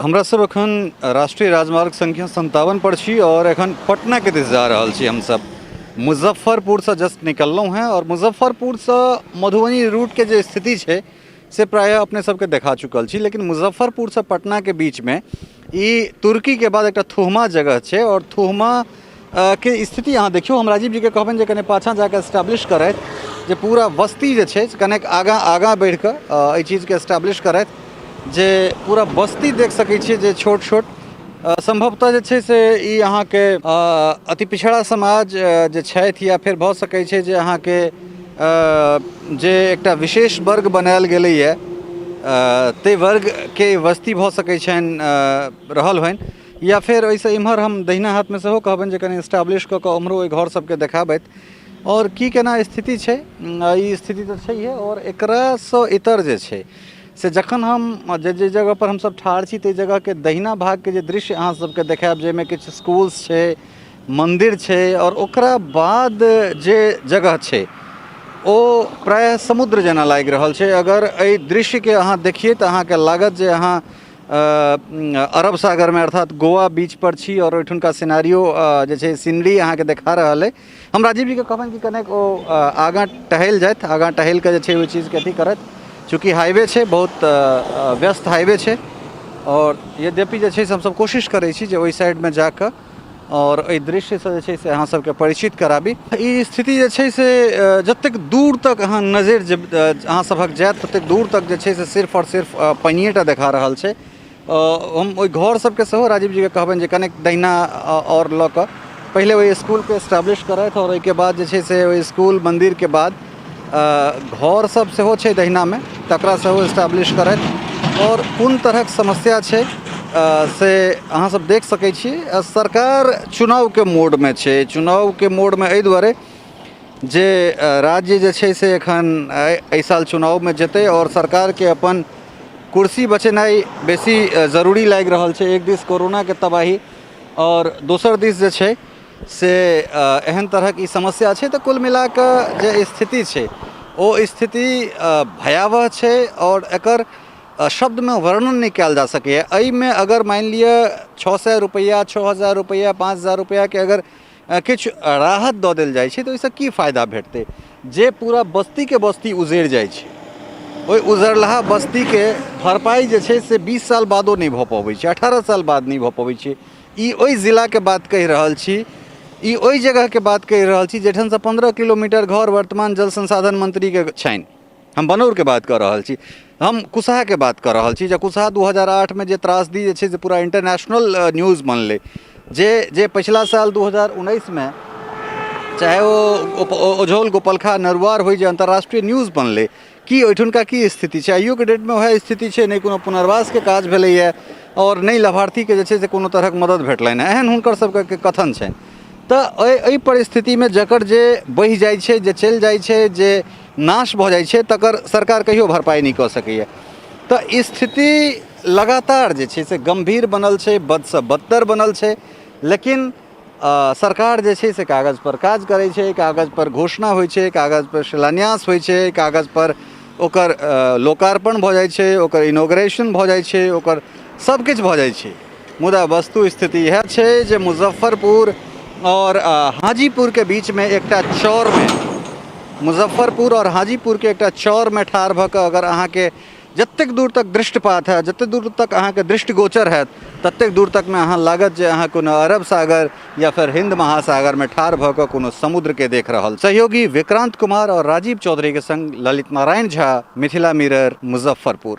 हमरा सब अखन राष्ट्रीय राजमार्ग संख्या 57 पर छी और अखन पटना के दिस जा रहल छी। हम सब मुजफ्फरपुर से जस्ट निकललहुँ हैं और मुजफ्फरपुर से मधुबनी रूट के जे स्थिति है से प्रायः अपने सबके देखा चुकल छी। लेकिन मुजफ्फरपुर से पटना के बीच में ई तुर्की के बाद एक थुहमा जगह है और थुहमा के स्थिति अहाँ देखियो। हम राजीव जी के कहबनि जे कने पाछा जाके एस्टैब्लिश करैत जे पूरा बस्ती जे छै कनेक आगाँ बढ़ि कऽ एहि चीजके एस्टैब्लिश करैत जे पूरा बस्ती देख सकै छियै जे छोट छोट संभवतः जे छै से ई अहाँके अति पिछड़ा समाज जे छथि या फिर भऽ सकै छै जे अहाँके जे एकटा विशेष वर्ग बनायल गेलैए ताहि वर्गके बस्ती भऽ सकै छनि रहल होनि, या फिर ओहिसँ इम्हर हम दहिना हाथमे सेहो कहबनि जे कनि एस्टैब्लिश कऽ कऽ उम्हरो ओहि घर सबके देखाबैत और की केना स्थिति छै। ई स्थिति तऽ छैहे और एकरासँ इतर जे छै से जखन हम जे जगह पर हमसब ठाढ़ छी ताहि जगह के दहिना भाग के जे दृश्य अहाँ सबके देखायब जाहिमे किछु स्कूल्स छै, मंदिर छै और ओकरा बाद जे जगह छै ओ प्राय समुद्र जेना लागि रहल छै। अगर एहि दृश्यके अहाँ देखिए तऽ अहाँके लागत जे अहाँ अरब सागर में अर्थात गोवा बीच पर छी और ओहिठुनका सिनारियो जे छै सीनरी अहाँके देखा रहल है। हम राजीव जी के कहबनि कि कनेक ओ आगाँ टहल जाइत, आगाँ टहल के जे छै ओहि चीजके अथी करत, चूँकि हाईवे छै बहुत व्यस्त हाईवे छै और यद्यपि जे छै से हमसब कोशिश करै छी जे ओहि साइडमे जाकऽ और एहि दृश्यसँ जे छै से अहाँ सबके परिचित कराबी। ई स्थिति जे छै से जतेक दूर तक अहाँ नजर जे अहाँ सभक जायत ततेक दूर तक जे छै से सिर्फ और सिर्फ पानिएटा देखा रहल छै। हम ओहि घर सबके सेहो राजीव जी के कहबनि जे कनेक दहिना और लऽ कऽ पहिले ओहि इसकुलके एस्टैब्लिश करथि और ओहिके बाद जे छै से ओहि इसकुल मन्दिरके बाद घर सब सेहो छै दहिनामे तकरा सेहो एस्टैब्लिश करथि और कोन तरहक समस्या छै से अहाँ सब देख सकै छी। सरकार चुनावके मोडमे छै, चुनावके मोडमे एहि दुआरे जे राज्य जे छै से एखन एहि साल चुनावमे जेतै और सरकारके अपन कुर्सी बचेनाइ बेसी जरूरी लागि रहल छै। एक दिस कोरोनाके तबाही और दोसर दिस जे छै से एहन तरहक ई समस्या छै। तऽ कुल मिला कऽ जे स्थिति छै ओ स्थिति भयावह छै और एकर शब्दमे वर्णन नहीं कयल जा सकैए। एहिमे अगर मानि लिअ 600 रुपैआ, 6000 रुपैआ, 5000 रुपैआके अगर किछु राहत दऽ देल जाइ छै तऽ ओहिसँ की फायदा भेटतै। जे पूरा बस्तीके बस्ती उजड़ि जाइ छै ओहि उजड़लाहा बस्तीके भरपाई जे छै से 20 साल बादो नहीं भऽ पबै छै, 18 साल बाद नहीं भऽ पबै छै। ई ओहि जिलाके बात कहि रहल छी, ई ओहि जगहके बात कहि रहल छी जहिठामसँ 15 किलोमीटर घर वर्तमान जल संसाधन मंत्रीके छनि। हम बनौरके बात कऽ रहल छी, हम कुशहाके बात कऽ रहल छी। जे कुशहा 2008 में जे त्रासदी जे छै से पूरा इंटरनेशनल न्यूज़ बनलै, जे पिछला साल 2019 में चाहे वो ओझौल गोपलखा नरुआर होइ जे अंतर्राष्ट्रीय न्यूज़ बनलै, कि ओहिठुनका की स्थिति छै। आइयो के डेट में वह स्थिति छै, नहीं कोनो पुनर्वास के काज भेलैए और नहीं लाभार्थी के जे छै से कोनो तरहक मदद भेटलनि है, एहन हुनकर सबके कथन छनि। तऽ एहि परिस्थिति में जकर जे बहि जाइ छै, जे चलि जाइ छै, जे नाश भऽ जाइ छै तकर सरकार कहियो भरपाई नहीं कऽ सकैए। तऽ स्थिति लगातार जे छै से गंभीर बनल छै, बदसँ बदतर बनल छै। लेकिन सरकार जे छै से कागज पर काज करै छै, कागज पर घोषणा होइ छै, कागज पर शिलान्यास होइ छै, कागज पर ओकर लोकार्पण भऽ जाइ छै, ओकर इनॉग्रेशन भऽ जाइ छै, ओकर सब किछु भऽ जाइ छै। मुदा वस्तु स्थिति इएह छै जे मुजफ्फरपुर और हाजीपुर के बीच में एकटा चौर में, मुजफ्फरपुर और हाजीपुर के एकटा चौर में ठाढ़ भऽ कऽ अगर अहाँके जतेक दूर तक दृष्टिपात है, जतेक दूर तक अहाँके दृष्टिगोचर हैत ततेक दूर तक में अहाँ लागत जे अहाँ कोनो अरब सागर या फिर हिंद महासागर में ठाढ़ भऽ कऽ कोनो समुद्र के देख रहल। सहयोगी विक्रांत कुमार और राजीव चौधरी के संग ललित नारायण झा, मिथिला मिरर, मुजफ्फरपुर।